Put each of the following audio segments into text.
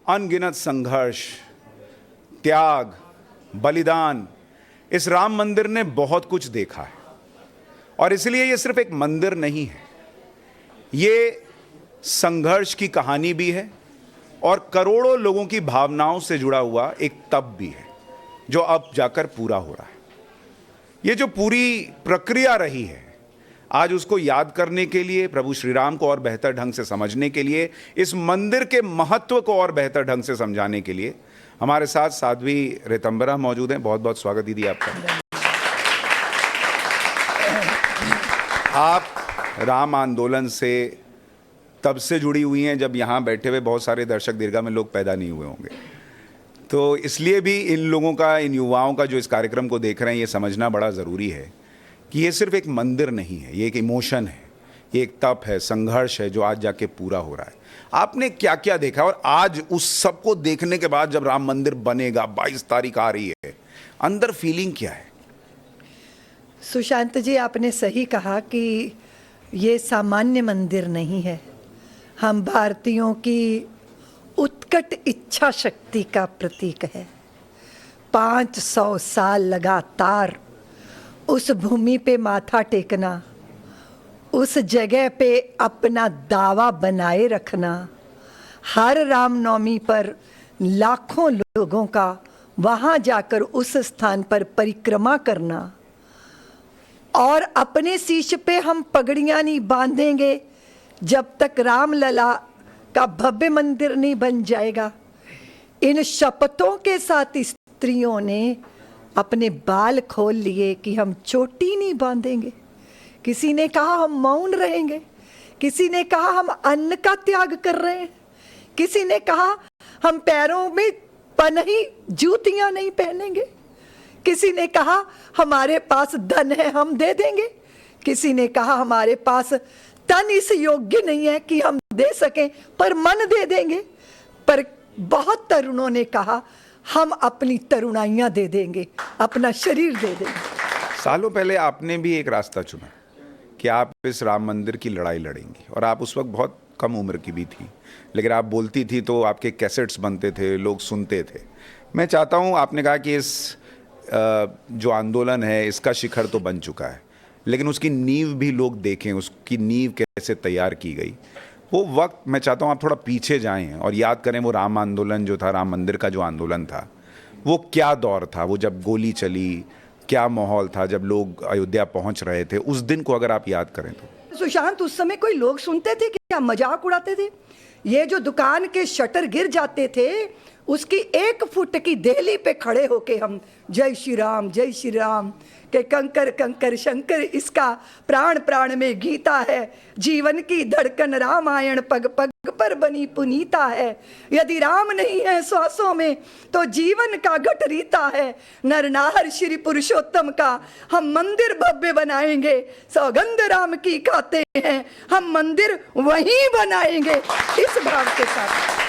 अनगिनत संघर्ष, त्याग, बलिदान, इस राम मंदिर ने बहुत कुछ देखा है। और इसलिए ये सिर्फ एक मंदिर नहीं है, ये संघर्ष की कहानी भी है और करोड़ों लोगों की भावनाओं से जुड़ा हुआ एक तप भी है जो अब जाकर पूरा हो रहा है। ये जो पूरी प्रक्रिया रही है, आज उसको याद करने के लिए, प्रभु श्री राम को और बेहतर ढंग से समझने के लिए, इस मंदिर के महत्व को और बेहतर ढंग से समझाने के लिए हमारे साथ साध्वी ऋतंबरा मौजूद हैं। बहुत बहुत स्वागत दीदी आपका। आप राम आंदोलन से तब से जुड़ी हुई हैं जब यहाँ बैठे हुए बहुत सारे दर्शक दीर्घा में लोग पैदा नहीं हुए होंगे, तो इसलिए भी इन लोगों का, इन युवाओं का जो इस कार्यक्रम को देख रहे हैं, ये समझना बड़ा ज़रूरी है कि ये सिर्फ एक मंदिर नहीं है, ये एक इमोशन है, ये एक तप है, संघर्ष है जो आज जाके पूरा हो रहा है। आपने क्या क्या देखा और आज उस सब को देखने के बाद जब राम मंदिर बनेगा, 22 तारीख आ रही है, अंदर फीलिंग क्या है? सुशांत जी, आपने सही कहा कि ये सामान्य मंदिर नहीं है, हम भारतीयों की उत्कट इच्छा शक्ति का प्रतीक है। 500 साल लगातार उस भूमि पे माथा टेकना, उस जगह पे अपना दावा बनाए रखना, हर रामनवमी पर लाखों लोगों का वहाँ जाकर उस स्थान पर परिक्रमा करना, और अपने शीश पे हम पगड़ियाँ नहीं बांधेंगे जब तक रामलला का भव्य मंदिर नहीं बन जाएगा। इन शपथों के साथ स्त्रियों ने अपने बाल खोल लिए कि हम चोटी नहीं बांधेंगे, किसी ने कहा हम मौन रहेंगे, किसी ने कहा हम अन्न का त्याग कर रहे हैं, किसी ने कहा हम पैरों में पनही जूतियां नहीं पहनेंगे, किसी ने कहा हमारे पास धन है हम दे देंगे, किसी ने कहा हमारे पास तन इस योग्य नहीं है कि हम दे सकें पर मन दे देंगे, पर बहुत तरुणों ने कहा हम अपनी तरुणाइयां दे देंगे, अपना शरीर दे देंगे। सालों पहले आपने भी एक रास्ता चुना कि आप इस राम मंदिर की लड़ाई लड़ेंगी, और आप उस वक्त बहुत कम उम्र की भी थी, लेकिन आप बोलती थी तो आपके कैसेट्स बनते थे, लोग सुनते थे। मैं चाहता हूँ, आपने कहा कि इस जो आंदोलन है इसका शिखर तो बन चुका है, लेकिन उसकी नींव भी लोग देखें, उसकी नींव कैसे तैयार की गई। वो वक्त मैं चाहता हूँ आप थोड़ा पीछे जाएं और याद करें वो राम आंदोलन जो था, राम मंदिर का जो आंदोलन था, वो क्या दौर था, वो जब गोली चली, क्या माहौल था जब लोग अयोध्या पहुंच रहे थे, उस दिन को अगर आप याद करें तो। सुशांत, उस समय कोई लोग सुनते थे क्या? मजाक उड़ाते थे। ये जो दुकान के शटर गिर जाते थे, उसकी 1 फुट की देहली पे खड़े होके हम जय श्री राम के कंकर कंकर शंकर, इसका प्राण प्राण में गीता है, जीवन की धड़कन रामायण पग पग पर बनी पुनीता है, यदि राम नहीं है श्वासों में तो जीवन का घट रीता है, नर नार श्री पुरुषोत्तम का हम मंदिर भव्य बनाएंगे, सौगंध राम की खाते हैं हम मंदिर वहीं बनाएंगे, इस भाव के साथ।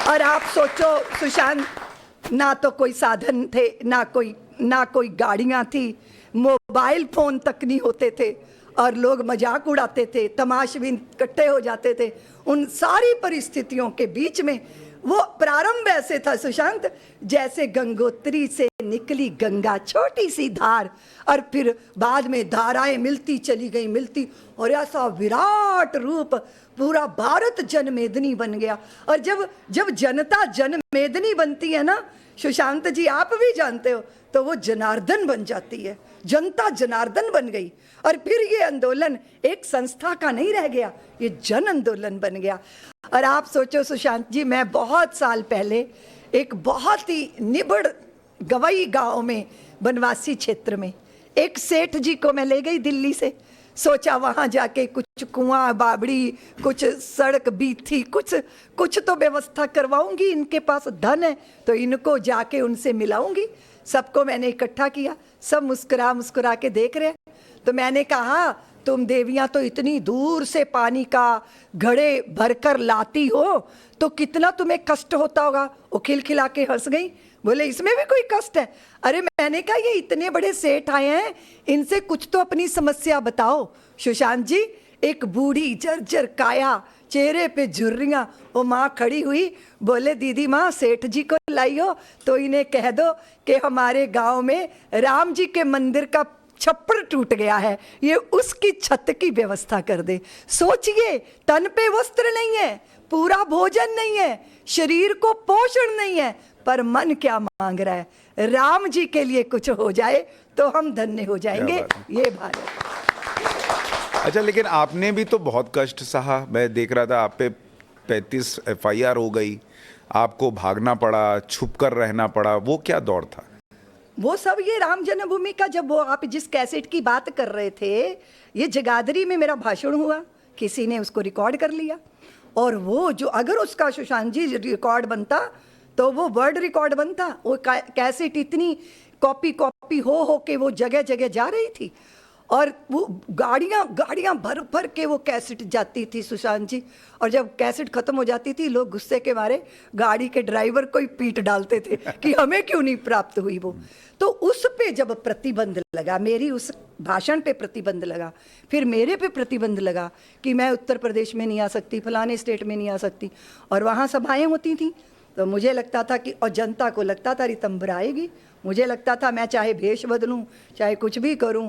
और आप सोचो सुशांत, ना तो कोई साधन थे, ना कोई गाड़ियां थी, मोबाइल फोन तक नहीं होते थे, और लोग मजाक उड़ाते थे, तमाशबीन इकट्ठे हो जाते थे। उन सारी परिस्थितियों के बीच में वो प्रारंभ ऐसे था सुशांत, जैसे गंगोत्री से निकली गंगा, छोटी सी धार, और फिर बाद में धाराएं मिलती चली गई, मिलती, और ऐसा विराट रूप पूरा भारत जनमेदनी बन गया। और जब जनता जनमेदनी बनती है ना सुशांत जी, आप भी जानते हो, तो वो जनार्दन बन जाती है, जनता जनार्दन बन गई। और फिर ये आंदोलन एक संस्था का नहीं रह गया, ये जन आंदोलन बन गया। और आप सोचो सुशांत जी, मैं बहुत साल पहले एक बहुत ही निबड़ गवई गांव में, बनवासी क्षेत्र में, एक सेठ जी को मैं ले गई दिल्ली से, सोचा वहाँ जाके कुछ कुआं बाबड़ी, कुछ सड़क बीथी, कुछ तो व्यवस्था करवाऊंगी, इनके पास धन है तो इनको जाके उनसे मिलाऊंगी। सबको मैंने इकट्ठा किया, सब मुस्कुरा मुस्कुरा के देख रहे हैं। तो मैंने कहा, तुम देवियां तो इतनी दूर से पानी का घड़े भरकर लाती हो, तो कितना तुम्हें कष्ट होता होगा। वो खिलखिला के हंस गई, बोले इसमें भी कोई कष्ट है? अरे मैंने कहा ये इतने बड़े सेठ आए हैं, इनसे कुछ तो अपनी समस्या बताओ। सुशांत जी, एक बूढ़ी जर्जर काया, चेहरे पे झुर्रियां। वो माँ खड़ी हुई, बोले दीदी माँ सेठ जी को लाइयो तो इन्हें कह दो कि हमारे गांव में राम जी के मंदिर का छप्पर टूट गया है, ये उसकी छत की व्यवस्था कर दे। सोचिए, तन पे वस्त्र नहीं है, पूरा भोजन नहीं है, शरीर को पोषण नहीं है, पर मन क्या मांग रहा है, राम जी के लिए कुछ हो जाए तो हम धन्य हो जाएंगे। ये भारत। अच्छा, लेकिन आपने भी तो बहुत कष्ट सहा। मैं देख रहा था आप पे 35 FIR हो गई, आपको भागना पड़ा, छुप कर रहना पड़ा। वो क्या दौर था? वो सब ये राम जन्मभूमि का, जब वो आप जिस कैसेट की बात कर रहे थे, ये जगाधरी में मेरा भाषण हुआ, किसी ने उसको रिकॉर्ड कर लिया, और वो जो अगर उसका सुशांत जी रिकॉर्ड बनता तो वो वर्ल्ड रिकॉर्ड बनता। वो कैसेट इतनी कॉपी हो के वो जगह जगह जा रही थी, और वो गाड़ियाँ भर भर के वो कैसेट जाती थी सुशांत जी। और जब कैसेट खत्म हो जाती थी, लोग गुस्से के मारे गाड़ी के ड्राइवर को ही पीट डालते थे कि हमें क्यों नहीं प्राप्त हुई वो। तो उस पे जब प्रतिबंध लगा, मेरी उस भाषण पे प्रतिबंध लगा, फिर मेरे पे प्रतिबंध लगा कि मैं उत्तर प्रदेश में नहीं आ सकती, फलाने स्टेट में नहीं आ सकती, और वहाँ सभाएं होती थी, तो मुझे लगता था कि, और जनता को लगता था रितंबर आएगी, मुझे लगता था मैं चाहे भेष बदलूं, चाहे कुछ भी करूं।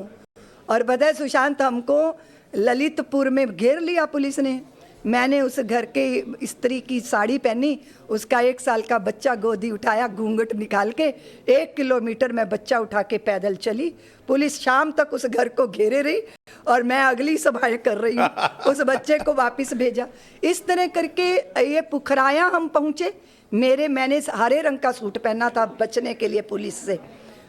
और पता है सुशांत, हमको ललितपुर में घेर लिया पुलिस ने। मैंने उस घर के स्त्री की साड़ी पहनी, उसका 1 साल का बच्चा गोदी उठाया, घूंघट निकाल के 1 किलोमीटर में बच्चा उठा के पैदल चली। पुलिस शाम तक उस घर को घेरे रही, और मैं अगली सभाएं कर रही हूँ। उस बच्चे को वापस भेजा। इस तरह करके ये पुखराया हम पहुँचे। मैंने हरे रंग का सूट पहना था बचने के लिए पुलिस से,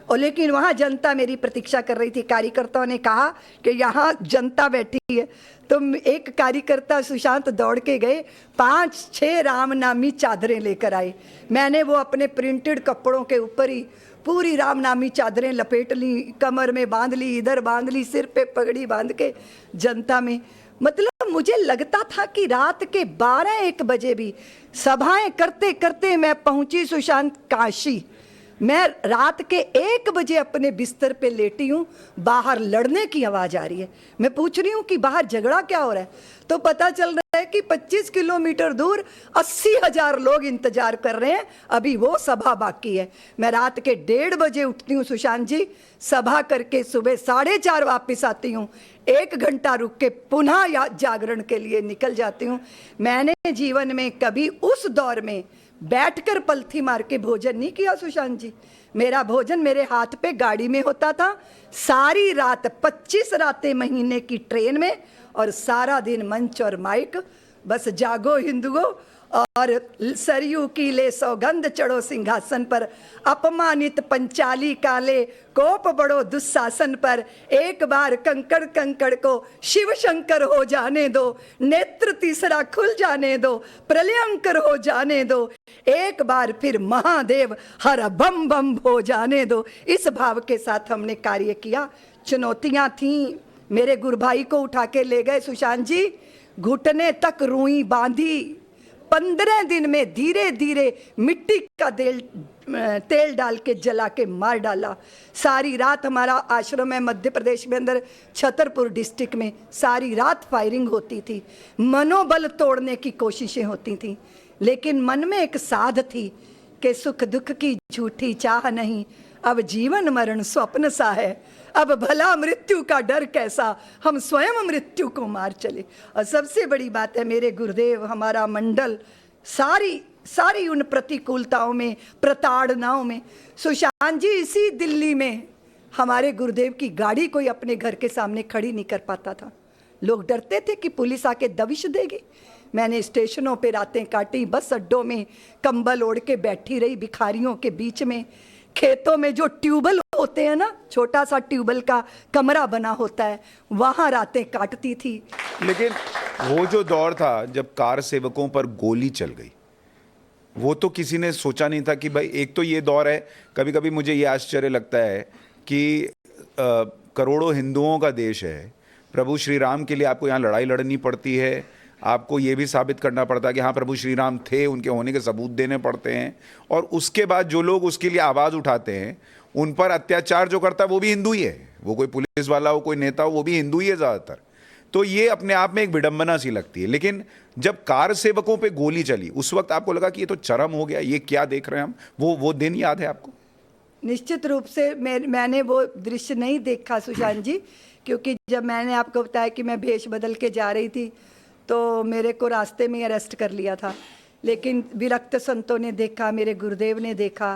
और लेकिन वहाँ जनता मेरी प्रतीक्षा कर रही थी। कार्यकर्ताओं ने कहा कि यहाँ जनता बैठी है, तो एक कार्यकर्ता सुशांत दौड़ के गए, 5-6 राम नामी चादरें लेकर आए। मैंने वो अपने प्रिंटेड कपड़ों के ऊपर ही पूरी राम नामी चादरें लपेट ली, कमर में बांध ली, इधर बांध ली, सिर पे पगड़ी बांध के जनता में। मतलब मुझे लगता था कि रात के 12-1 बजे भी सभाएं करते करते मैं पहुंची सुशांत काशी। मैं रात के 1 बजे अपने बिस्तर पे लेटी हूँ, बाहर लड़ने की आवाज़ आ रही है। मैं पूछ रही हूँ कि बाहर झगड़ा क्या हो रहा है, तो पता चल रहा है कि 25 किलोमीटर दूर 80,000 लोग इंतजार कर रहे हैं, अभी वो सभा बाकी है। मैं रात के 1:30 बजे उठती हूँ सुशांत जी, सभा करके सुबह 4:30 वापस आती हूँ, 1 घंटा रुक के पुनः जागरण के लिए निकल जाती हूँ। मैंने जीवन में कभी उस दौर में बैठकर पलथी मार के भोजन नहीं किया सुशांत जी। मेरा भोजन मेरे हाथ पे गाड़ी में होता था, सारी रात 25 रातें महीने की ट्रेन में, और सारा दिन मंच और माइक, बस जागो हिंदुओं, और सरयू की ले सौगंध चढ़ो सिंहासन पर, अपमानित पंचाली काले कोप बड़ो दुस्शासन पर, एक बार कंकड़ कंकड़ को शिव शंकर हो जाने दो, नेत्र तीसरा खुल जाने दो, प्रलयंकर हो जाने दो, एक बार फिर महादेव हर बम बम हो जाने दो। इस भाव के साथ हमने कार्य किया। चुनौतियां थीं, मेरे गुरभाई को उठा के ले गए सुशांत जी, घुटने तक रुई बांधी, 15 दिन में धीरे धीरे मिट्टी का तेल डाल के जला के मार डाला। सारी रात हमारा आश्रम है मध्य प्रदेश में अंदर छतरपुर डिस्ट्रिक्ट में, सारी रात फायरिंग होती थी, मनोबल तोड़ने की कोशिशें होती थी, लेकिन मन में एक साध थी कि सुख दुख की झूठी चाह नहीं, अब जीवन मरण स्वप्न सा है, अब भला मृत्यु का डर कैसा, हम स्वयं मृत्यु को मार चले। और सबसे बड़ी बात है, मेरे गुरुदेव, हमारा मंडल, सारी उन प्रतिकूलताओं में, प्रताड़नाओं में, सुशांत जी इसी दिल्ली में हमारे गुरुदेव की गाड़ी कोई अपने घर के सामने खड़ी नहीं कर पाता था। लोग डरते थे कि पुलिस आके दबिश देगी। मैंने स्टेशनों पे रातें काटी, बस अड्डों में कंबल ओढ़ के बैठी रही भिखारियों के बीच में, खेतों में जो ट्यूबवेल होते हैं ना, छोटा सा ट्यूबवेल का कमरा बना होता है, वहां रातें काटती थी। लेकिन वो जो दौर था जब कार सेवकों पर गोली चल गई, वो तो किसी ने सोचा नहीं था कि भाई, एक तो ये दौर है, कभी कभी मुझे ये आश्चर्य लगता है कि करोड़ों हिंदुओं का देश है, प्रभु श्री राम के लिए आपको यहाँ लड़ाई लड़नी पड़ती है, आपको ये भी साबित करना पड़ता है कि हाँ प्रभु श्री राम थे, उनके होने के सबूत देने पड़ते हैं, और उसके बाद जो लोग उसके लिए आवाज़ उठाते हैं, उन पर अत्याचार जो करता है वो भी हिंदू ही है, वो कोई पुलिस वाला हो, कोई नेता हो, वो भी हिंदू ही है ज़्यादातर। तो ये अपने आप में एक विडंबना सी लगती है। लेकिन जब कार सेवकों पे गोली चली उस वक्त आपको लगा कि ये तो चरम हो गया, ये क्या देख रहे हैं हम? वो दिन याद है आपको? निश्चित रूप से मैंने वो दृश्य नहीं देखा सुशांत जी, क्योंकि जब मैंने आपको बताया कि मैं भेष बदल के जा रही थी तो मेरे को रास्ते में अरेस्ट कर लिया था। लेकिन विरक्त संतों ने देखा, मेरे गुरुदेव ने देखा,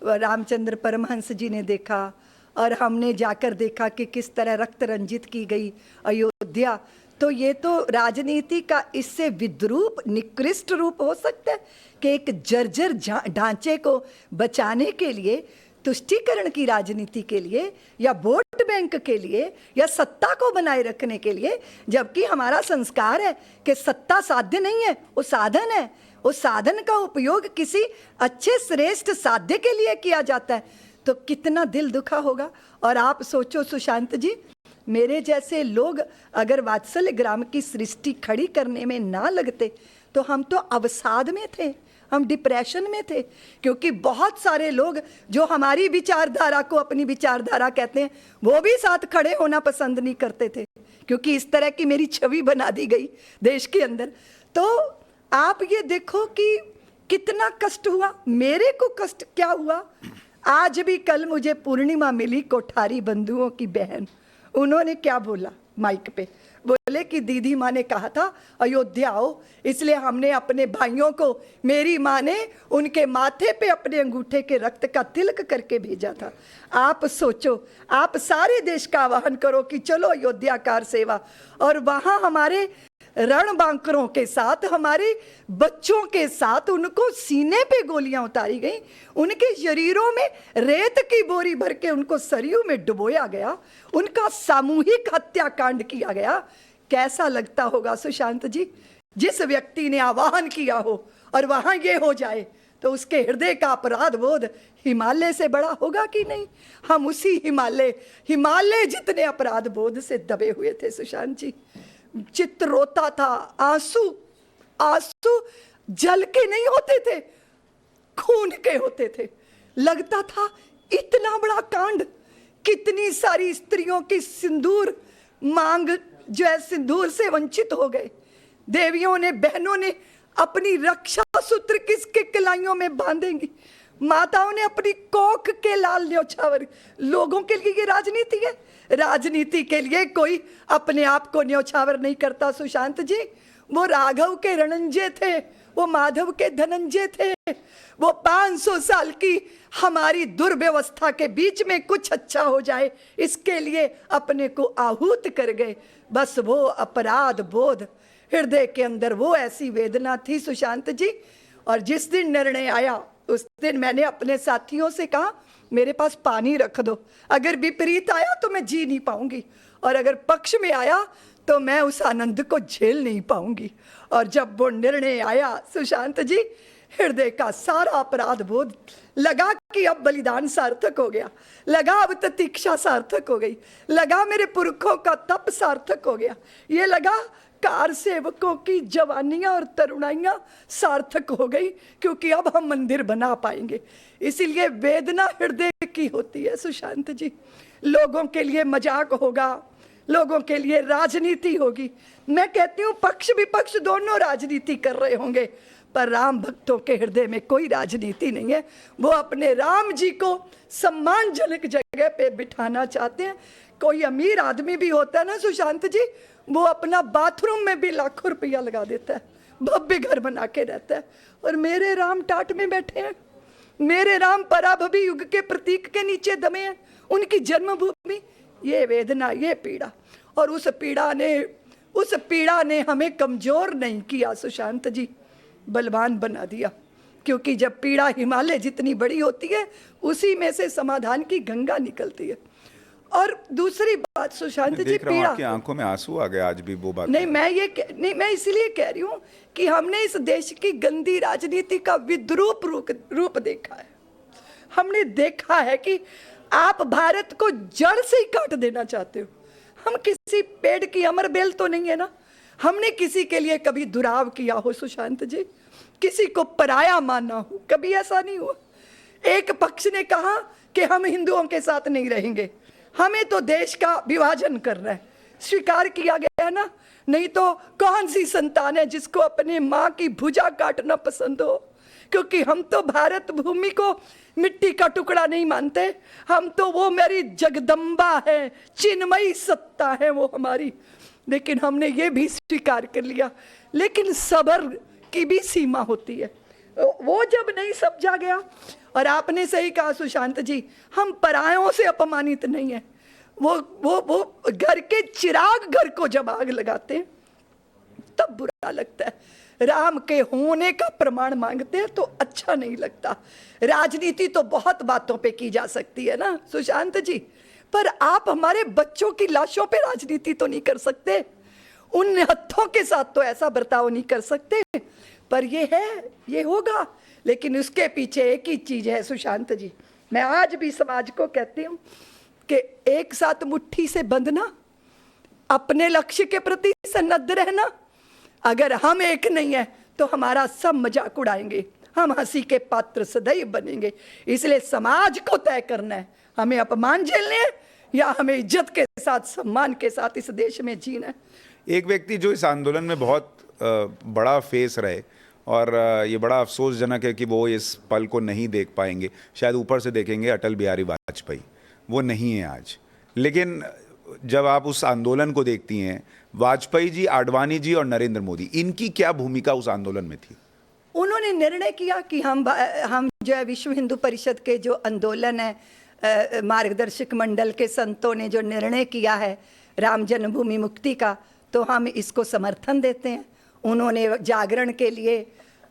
रामचंद्र परमहंस जी ने देखा, और हमने जाकर देखा कि किस तरह रक्त रंजित की गई अयोध्या। तो ये तो राजनीति का इससे विद्रूप निकृष्ट रूप हो सकता है कि एक जर्जर ढांचे को बचाने के लिए, तुष्टीकरण की राजनीति के लिए, या वोट बैंक के लिए, या सत्ता को बनाए रखने के लिए, जबकि हमारा संस्कार है कि सत्ता साध्य नहीं है, वो साधन है। उस साधन का उपयोग किसी अच्छे श्रेष्ठ साध्य के लिए किया जाता है। तो कितना दिल दुखा होगा। और आप सोचो सुशांत जी, मेरे जैसे लोग अगर वात्सल्य ग्राम की सृष्टि खड़ी करने में ना लगते तो हम तो अवसाद में थे, हम डिप्रेशन में थे। क्योंकि बहुत सारे लोग जो हमारी विचारधारा को अपनी विचारधारा कहते हैं, वो भी साथ खड़े होना पसंद नहीं करते थे, क्योंकि इस तरह की मेरी छवि बना दी गई देश के अंदर। तो आप ये देखो कि कितना कष्ट हुआ। मेरे को कष्ट क्या हुआ, आज भी कल मुझे पूर्णिमा मिली, कोठारी बंधुओं की बहन, उन्होंने क्या बोला माइक पे, बोले कि दीदी माँ ने कहा था अयोध्या आओ, इसलिए हमने अपने भाइयों को, मेरी माँ ने उनके माथे पे अपने अंगूठे के रक्त का तिलक करके भेजा था। आप सोचो, आप सारे देश का आह्वान करो कि चलो अयोध्या कार सेवा, और वहाँ हमारे रणबांकरों के साथ, हमारे बच्चों के साथ उनको सीने पे गोलियां उतारी गई, उनके शरीरों में रेत की बोरी भर के उनको सरयू में डुबोया गया, उनका सामूहिक हत्याकांड किया गया। कैसा लगता होगा सुशांत जी, जिस व्यक्ति ने आह्वान किया हो और वहां ये हो जाए, तो उसके हृदय का अपराध बोध हिमालय से बड़ा होगा कि नहीं? हम उसी हिमालय जितने अपराध बोध से दबे हुए थे सुशांत जी। चित्त रोता था, आंसू जल के नहीं होते थे, खून के होते थे। लगता था इतना बड़ा कांड, कितनी सारी स्त्रियों की सिंदूर मांग जो है सिंदूर से वंचित हो गए। देवियों ने, बहनों ने अपनी रक्षा सूत्र किसके कलाइयों में बांधेंगी, माताओं ने अपनी कोख के लाल न्योछावर। लोगों के लिए ये राजनीति है। राजनीति के लिए कोई अपने आप को न्योछावर नहीं करता सुशांत जी। वो राघव के रणंजय थे, वो माधव के धनंजय थे। वो 500 साल की हमारी दुर्व्यवस्था के बीच में कुछ अच्छा हो जाए, इसके लिए अपने को आहूत कर गए। बस वो अपराध बोध हृदय के अंदर, वो ऐसी वेदना थी सुशांत जी। और जिस दिन निर्णय आया उस दिन मैंने अपने साथियों से कहा, मेरे पास पानी रख दो, अगर विपरीत आया तो मैं जी नहीं पाऊंगी, और अगर पक्ष में आया तो मैं उस आनंद को झेल नहीं पाऊंगी। और जब वो निर्णय आया सुशांत जी, हृदय का सारा अपराध बोध लगा कि अब बलिदान सार्थक हो गया, लगा अब प्रतीक्षा सार्थक हो गई, लगा मेरे पुरखों का तप सार्थक हो गया, ये लगा कार सेवकों की जवानियां और तरुणाइयां सार्थक हो गई, क्योंकि अब हम मंदिर बना पाएंगे। इसीलिए वेदना हृदय की होती है सुशांत जी। लोगों के लिए मजाक होगा, लोगों के लिए राजनीति होगी। मैं कहती हूँ पक्ष विपक्ष दोनों राजनीति कर रहे होंगे, पर राम भक्तों के हृदय में कोई राजनीति नहीं है। वो अपने राम जी को सम्मानजनक जगह पे बिठाना चाहते हैं। कोई अमीर आदमी भी होता है ना सुशांत जी, वो अपना बाथरूम में भी लाखों रुपया लगा देता है, भव्य घर बना के रहता है। और मेरे राम टाट में बैठे हैं, मेरे राम पराभवी युग के प्रतीक के नीचे दमे हैं, उनकी जन्मभूमि। ये वेदना, ये पीड़ा, और उस पीड़ा ने हमें कमजोर नहीं किया सुशांत जी, बलवान बना दिया। क्योंकि जब पीड़ा हिमालय जितनी बड़ी होती है, उसी में से समाधान की गंगा निकलती है। और दूसरी बात सुशांत जी, पीड़ा, आपकी आंखों में आंसू आ गए आज भी वो बात नहीं, मैं इसलिए कह रही हूँ कि हमने इस देश की गंदी राजनीति का विद्रूप रूप देखा है। हमने देखा है कि आप भारत को जड़ से ही काट देना चाहते हो। हम किसी पेड़ की अमर बेल तो नहीं है ना। हमने किसी के लिए कभी दुराव किया हो सुशांत जी, किसी को पराया माना हो, कभी ऐसा नहीं हुआ। एक पक्ष ने कहा कि हम हिंदुओं के साथ नहीं रहेंगे, हमें तो देश का विभाजन करना है। स्वीकार किया गया ना, नहीं तो कौन सी संतान है जिसको अपने माँ की भुजा काटना पसंद हो। क्योंकि हम तो भारत भूमि को मिट्टी का टुकड़ा नहीं मानते, हम तो वो मेरी जगदम्बा है, चिन्मयी सत्ता है वो हमारी। लेकिन हमने ये भी स्वीकार कर लिया, लेकिन सब्र की भी सीमा होती है। वो जब नहीं समझा गया, और आपने सही कहा सुशांत जी, हम परायों से अपमानित नहीं है। वो घर के चिराग घर को जब आग लगाते हैं तब बुरा लगता है। राम के होने का प्रमाण मांगते हैं तो अच्छा नहीं लगता। राजनीति तो बहुत बातों पे की जा सकती है ना सुशांत जी, पर आप हमारे बच्चों की लाशों पे राजनीति तो नहीं कर सकते, उन हत्थों के साथ तो ऐसा बर्ताव नहीं कर सकते। पर ये है, ये होगा, लेकिन उसके पीछे एक ही चीज है सुशांत जी, मैं आज भी समाज को कहती हूँ कि एक साथ मुट्ठी से बंधना, अपने लक्ष्य के प्रति सन्नद्ध रहना। अगर हम एक नहीं है तो हमारा सब मजाक उड़ाएंगे, हम हंसी के पात्र सदैव बनेंगे। इसलिए समाज को तय करना है, हमें अपमान झेलने हैं या हमें इज्जत के साथ, सम्मान के साथ इस देश में जीना है। एक व्यक्ति जो इस आंदोलन में बहुत बड़ा फेस रहे, और ये बड़ा अफसोसजनक है कि वो इस पल को नहीं देख पाएंगे, शायद ऊपर से देखेंगे, अटल बिहारी वाजपेयी। वो नहीं है आज, लेकिन जब आप उस आंदोलन को देखती हैं, वाजपेयी जी, आडवाणी जी और नरेंद्र मोदी, इनकी क्या भूमिका उस आंदोलन में थी? उन्होंने निर्णय किया कि हम जो है विश्व हिंदू परिषद के जो आंदोलन है, मार्गदर्शक मंडल के संतों ने जो निर्णय किया है राम जन्मभूमि मुक्ति का, तो हम इसको समर्थन देते हैं। उन्होंने जागरण के लिए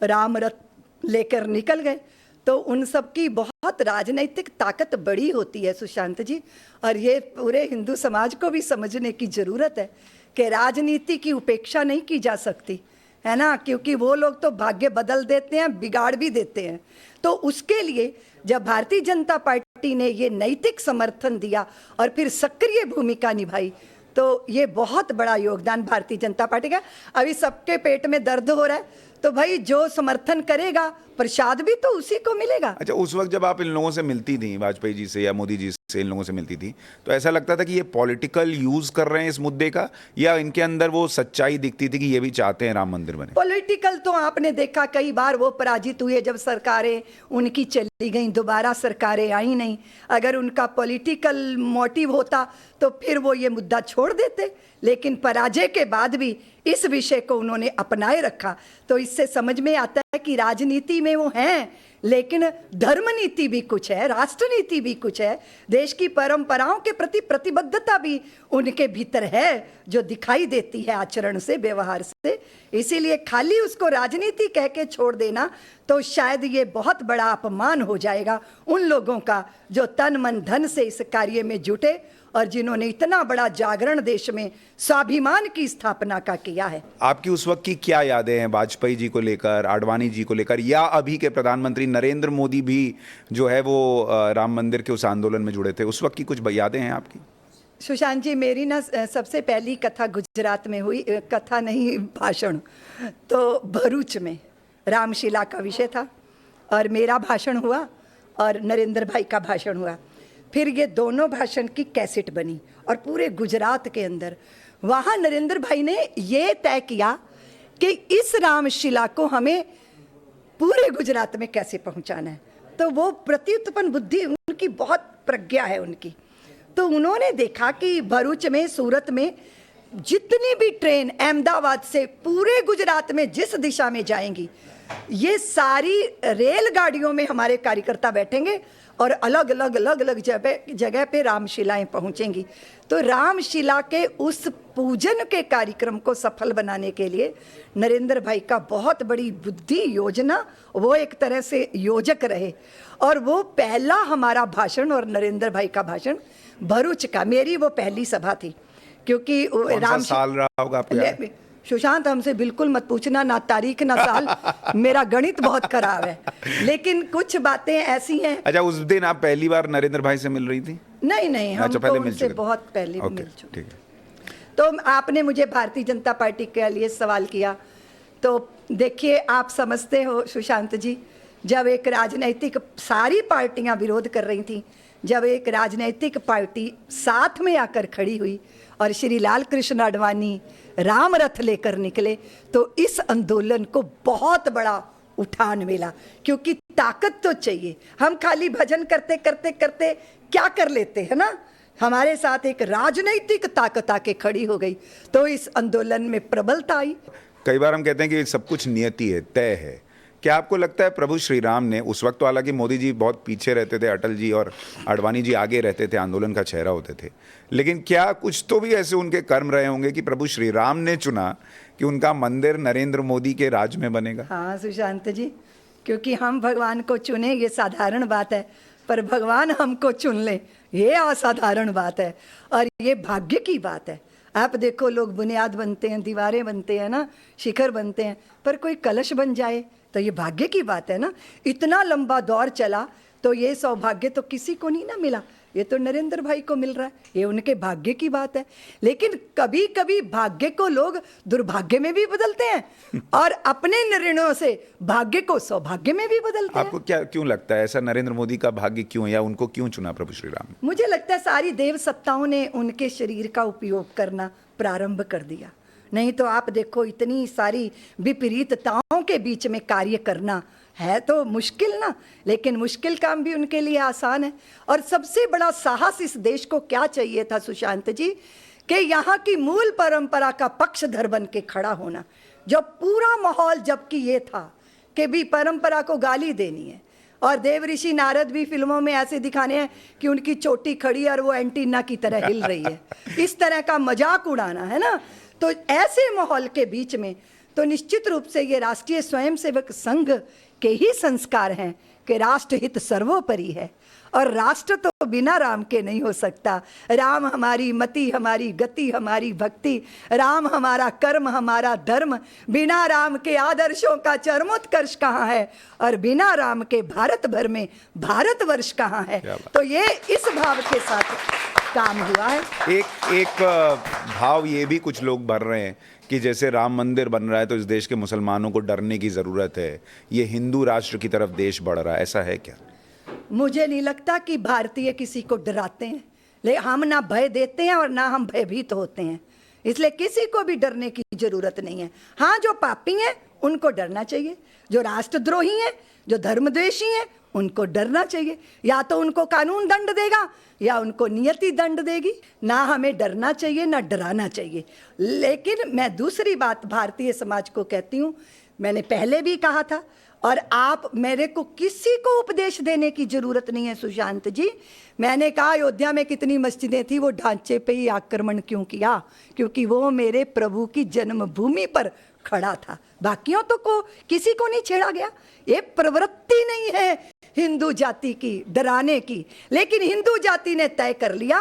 राम रथ लेकर निकल गए, तो उन सब की बहुत राजनीतिक ताकत बड़ी होती है सुशांत जी, और ये पूरे हिंदू समाज को भी समझने की जरूरत है कि राजनीति की उपेक्षा नहीं की जा सकती है ना, क्योंकि वो लोग तो भाग्य बदल देते हैं, बिगाड़ भी देते हैं। तो उसके लिए जब भारतीय जनता पार्टी ने ये नैतिक समर्थन दिया और फिर सक्रिय भूमिका निभाई, तो ये बहुत बड़ा योगदान भारतीय जनता पार्टी का। अभी सबके पेट में दर्द हो रहा है, तो भाई जो समर्थन करेगा प्रसाद भी तो उसी को मिलेगा। अच्छा, उस वक्त जब आप इन लोगों से मिलती थी, वाजपेयी जी से या मोदी जी से, इन लोगों से मिलती थी, तो ऐसा लगता था कि ये पॉलिटिकल यूज कर रहे हैं इस मुद्दे का, या इनके अंदर वो सच्चाई दिखती थी कि ये भी चाहते हैं राम मंदिर बने? पॉलिटिकल तो आपने देखा, कई बार वो पराजित हुए जब सरकारें उनकी चली गई, दोबारा सरकारें आई नहीं। अगर उनका पॉलिटिकल मोटिव होता तो फिर वो ये मुद्दा छोड़ देते, लेकिन पराजय के बाद भी इस विषय को उन्होंने अपनाए रखा। तो इससे समझ में आता है कि राजनीति में वो हैं, लेकिन धर्म नीति भी कुछ है, राष्ट्र नीति भी कुछ है, देश की परंपराओं के प्रति प्रतिबद्धता भी उनके भीतर है, जो दिखाई देती है आचरण से, व्यवहार से। इसीलिए खाली उसको राजनीति कह के छोड़ देना तो शायद ये बहुत बड़ा अपमान हो जाएगा उन लोगों का जो तन मन धन से इस कार्य में जुटे और जिन्होंने इतना बड़ा जागरण देश में स्वाभिमान की स्थापना का किया है। आपकी उस वक्त की क्या यादें हैं वाजपेयी जी को लेकर, आडवाणी जी को लेकर, या अभी के प्रधानमंत्री नरेंद्र मोदी भी जो है वो राम मंदिर के उस आंदोलन में जुड़े थे, उस वक्त की कुछ यादें हैं आपकी? सुशांत जी, मेरी ना सबसे पहली कथा गुजरात में हुई, कथा नहीं भाषण, तो भरूच में रामशिला का विषय था और मेरा भाषण हुआ और नरेंद्र भाई का भाषण हुआ। फिर ये दोनों भाषण की कैसेट बनी और पूरे गुजरात के अंदर वहाँ नरेंद्र भाई ने ये तय किया कि इस रामशिला को हमें पूरे गुजरात में कैसे पहुँचाना है। तो वो प्रत्युत्पन्न बुद्धि उनकी, बहुत प्रज्ञा है उनकी। तो उन्होंने देखा कि भरूच में, सूरत में जितनी भी ट्रेन अहमदाबाद से पूरे गुजरात में जिस दिशा में जाएंगी, ये सारी रेलगाड़ियों में हमारे कार्यकर्ता बैठेंगे और अलग अलग जगह पे रामशिलाएं पहुंचेंगी। तो रामशिला के उस पूजन के कार्यक्रम को सफल बनाने के लिए नरेंद्र भाई का बहुत बड़ी बुद्धि, योजना, वो एक तरह से योजक रहे। और वो पहला हमारा भाषण और नरेंद्र भाई का भाषण भरूच का, मेरी वो पहली सभा थी, क्योंकि राम साल रहा होगा आपको? सुशांत, हमसे बिल्कुल मत पूछना, ना तारीख ना साल, मेरा गणित बहुत खराब है, लेकिन कुछ बातें ऐसी हैं। अच्छा, उस दिन आप पहली बार नरेंद्र भाई से मिल रही थी? नहीं, हम तो उनसे बहुत पहले मिल चुके। तो आपने मुझे भारतीय जनता पार्टी के लिए सवाल किया, तो देखिए, आप समझते हो सुशांत जी, जब एक राजनीतिक सारी पार्टियां विरोध कर रही थी, जब एक राजनीतिक पार्टी साथ में आकर खड़ी हुई और श्री लाल कृष्ण आडवाणी राम रथ लेकर निकले, तो इस आंदोलन को बहुत बड़ा उठान मिला, क्योंकि ताकत तो चाहिए। हम खाली भजन करते करते करते क्या कर लेते हैं ना, हमारे साथ एक राजनीतिक ताकत आके खड़ी हो गई, तो इस आंदोलन में प्रबलता आई। कई बार हम कहते हैं कि सब कुछ नियति है, तय है। क्या आपको लगता है प्रभु श्री राम ने, उस वक्त तो हालांकि मोदी जी बहुत पीछे रहते थे, अटल जी और आडवाणी जी आगे रहते थे, आंदोलन का चेहरा होते थे, लेकिन क्या कुछ तो भी ऐसे उनके कर्म रहे होंगे कि प्रभु श्री राम ने चुना कि उनका मंदिर नरेंद्र मोदी के राज में बनेगा? हाँ सुशांत जी, क्योंकि हम भगवान को चुने ये साधारण बात है, पर भगवान हमको चुन ले ये असाधारण बात है, और ये भाग्य की बात है। आप देखो, लोग बुनियाद बनते हैं, दीवारें बनते हैं ना, शिखर बनते हैं, पर कोई कलश बन जाए तो ये भाग्य की बात है ना। इतना लंबा दौर चला तो ये सौभाग्य तो किसी को नहीं ना मिला, ये तो नरेंद्र भाई को मिल रहा है, ये उनके भाग्य की बात है। लेकिन कभी कभी भाग्य को लोग दुर्भाग्य में भी बदलते हैं और अपने निर्णयों से भाग्य को सौभाग्य में भी बदलते हैं। आपको क्या क्यों लगता है ऐसा, नरेंद्र मोदी का भाग्य क्यों, या उनको क्यों चुना प्रभु श्री राम? मुझे लगता है सारी देव सत्ताओं ने उनके शरीर का उपयोग करना प्रारंभ कर दिया। नहीं तो आप देखो, इतनी सारी विपरीतताओं के बीच में कार्य करना है तो मुश्किल ना, लेकिन मुश्किल काम भी उनके लिए आसान है। और सबसे बड़ा साहस इस देश को क्या चाहिए था सुशांत जी, कि यहाँ की मूल परंपरा का पक्षधर बन के खड़ा होना। जब पूरा माहौल जबकि ये था कि भी परंपरा को गाली देनी है, और देव ऋषि नारद भी फिल्मों में ऐसे दिखाने हैं कि उनकी चोटी खड़ी और वो एंटीना की तरह हिल रही है, इस तरह का मजाक उड़ाना है ना। तो ऐसे माहौल के बीच में तो निश्चित रूप से ये राष्ट्रीय स्वयंसेवक संघ के ही संस्कार हैं कि राष्ट्रहित सर्वोपरि है, और राष्ट्र तो बिना राम के नहीं हो सकता। राम हमारी मति, हमारी गति, हमारी भक्ति, राम हमारा कर्म, हमारा धर्म। बिना राम के आदर्शों का चरमोत्कर्ष कहाँ है, और बिना राम के भारत भर में भारतवर्ष कहाँ है। तो ये इस भाव के साथ काम हुआ है। एक भाव ये भी कुछ लोग भर रहे हैं कि जैसे राम मंदिर बन रहा है तो इस देश के मुसलमानों को डरने की ज़रूरत है, ये हिंदू राष्ट्र की तरफ देश बढ़ रहा है, ऐसा है क्या? मुझे नहीं लगता कि भारतीय किसी को डराते हैं, लेकिन हम ना भय देते हैं और ना हम भयभीत होते हैं, इसलिए किसी को भी डरने की जरूरत नहीं है। हाँ, जो पापी हैं उनको डरना चाहिए, जो राष्ट्रद्रोही हैं, जो धर्मद्वेषी हैं, उनको डरना चाहिए। या तो उनको कानून दंड देगा या उनको नियति दंड देगी। ना हमें डरना चाहिए ना डराना चाहिए। लेकिन मैं दूसरी बात भारतीय समाज को कहती हूँ, मैंने पहले भी कहा था, और आप, मेरे को किसी को उपदेश देने की जरूरत नहीं है सुशांत जी। मैंने कहा अयोध्या में कितनी मस्जिदें थी, वो ढांचे पे ही आक्रमण क्यों किया? क्योंकि वो मेरे प्रभु की जन्मभूमि पर खड़ा था, बाकियों तो को किसी को नहीं छेड़ा गया। ये प्रवृत्ति नहीं है हिंदू जाति की डराने की, लेकिन हिंदू जाति ने तय कर लिया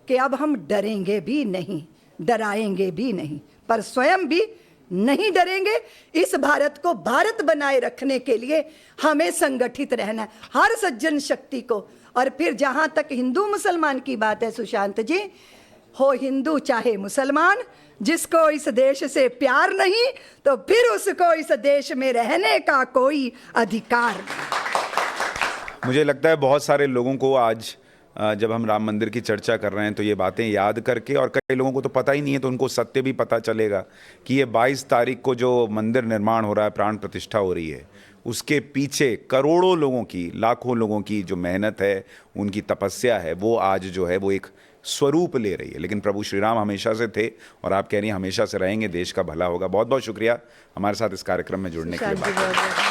कि अब हम डरेंगे भी नहीं, डराएंगे भी नहीं, पर स्वयं भी नहीं डरेंगे। इस भारत को भारत बनाए रखने के लिए हमें संगठित रहना है, हर सज्जन शक्ति को। और फिर जहां तक हिंदू मुसलमान की बात है सुशांत जी, हो हिंदू चाहे मुसलमान, जिसको इस देश से प्यार नहीं तो फिर उसको इस देश में रहने का कोई अधिकार नहीं। मुझे लगता है बहुत सारे लोगों को आज जब हम राम मंदिर की चर्चा कर रहे हैं तो ये बातें याद करके, और कई लोगों को तो पता ही नहीं है तो उनको सत्य भी पता चलेगा कि ये 22 तारीख को जो मंदिर निर्माण हो रहा है, प्राण प्रतिष्ठा हो रही है, उसके पीछे करोड़ों लोगों की, लाखों लोगों की जो मेहनत है, उनकी तपस्या है, वो आज जो है वो एक स्वरूप ले रही है। लेकिन प्रभु श्री राम हमेशा से थे और आप कह रही हैं हमेशा से रहेंगे, देश का भला होगा। बहुत बहुत शुक्रिया हमारे साथ इस कार्यक्रम में जुड़ने के लिए।